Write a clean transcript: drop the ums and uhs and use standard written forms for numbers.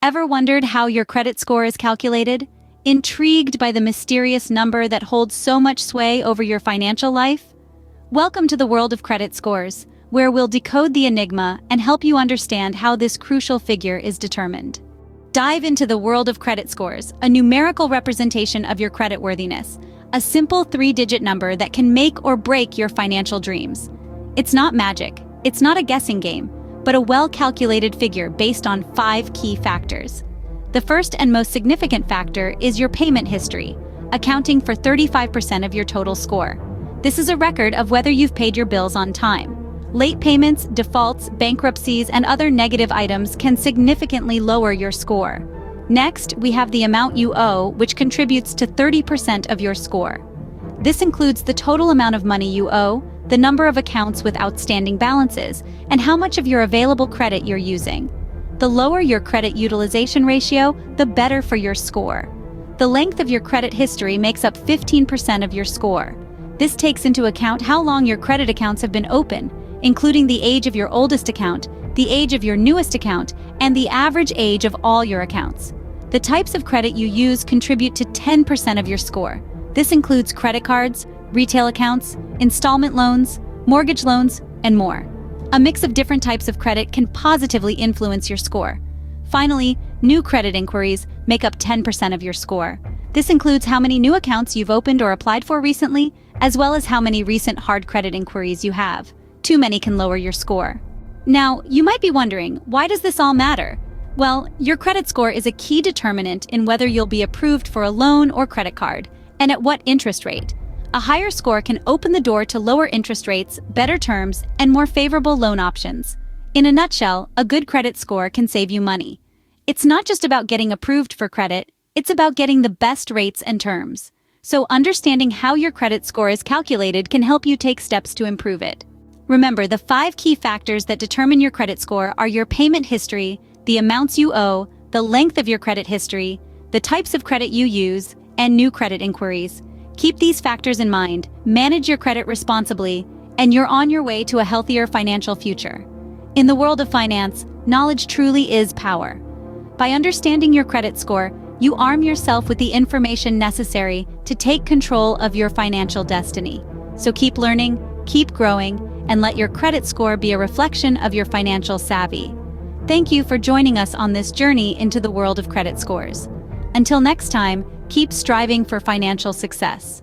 Ever wondered how your credit score is calculated? Intrigued by the mysterious number that holds so much sway over your financial life? Welcome to the world of credit scores, where we'll decode the enigma and help you understand how this crucial figure is determined. Dive into the world of credit scores, a numerical representation of your creditworthiness, a simple three-digit number that can make or break your financial dreams. It's not magic, it's not a guessing game, but a well-calculated figure based on 5 key factors. The first and most significant factor is your payment history, accounting for 35% of your total score. This is a record of whether you've paid your bills on time. Late payments, defaults, bankruptcies, and other negative items can significantly lower your score. Next, we have the amount you owe, which contributes to 30% of your score. This includes the total amount of money you owe, the number of accounts with outstanding balances, and how much of your available credit you're using. The lower your credit utilization ratio, the better for your score. The length of your credit history makes up 15% of your score. This takes into account how long your credit accounts have been open, including the age of your oldest account, the age of your newest account, and the average age of all your accounts. The types of credit you use contribute to 10% of your score. This includes credit cards, retail accounts, installment loans, mortgage loans, and more. A mix of different types of credit can positively influence your score. Finally, new credit inquiries make up 10% of your score. This includes how many new accounts you've opened or applied for recently, as well as how many recent hard credit inquiries you have. Too many can lower your score. Now, you might be wondering, why does this all matter? Well, your credit score is a key determinant in whether you'll be approved for a loan or credit card, and at what interest rate. A higher score can open the door to lower interest rates, better terms, and more favorable loan options. In a nutshell, a good credit score can save you money. It's not just about getting approved for credit, it's about getting the best rates and terms. So understanding how your credit score is calculated can help you take steps to improve it. Remember, the 5 key factors that determine your credit score are your payment history, the amounts you owe, the length of your credit history, the types of credit you use, and new credit inquiries. Keep these factors in mind, manage your credit responsibly, and you're on your way to a healthier financial future. In the world of finance, knowledge truly is power. By understanding your credit score, you arm yourself with the information necessary to take control of your financial destiny. So keep learning, keep growing, and let your credit score be a reflection of your financial savvy. Thank you for joining us on this journey into the world of credit scores. Until next time, keep striving for financial success.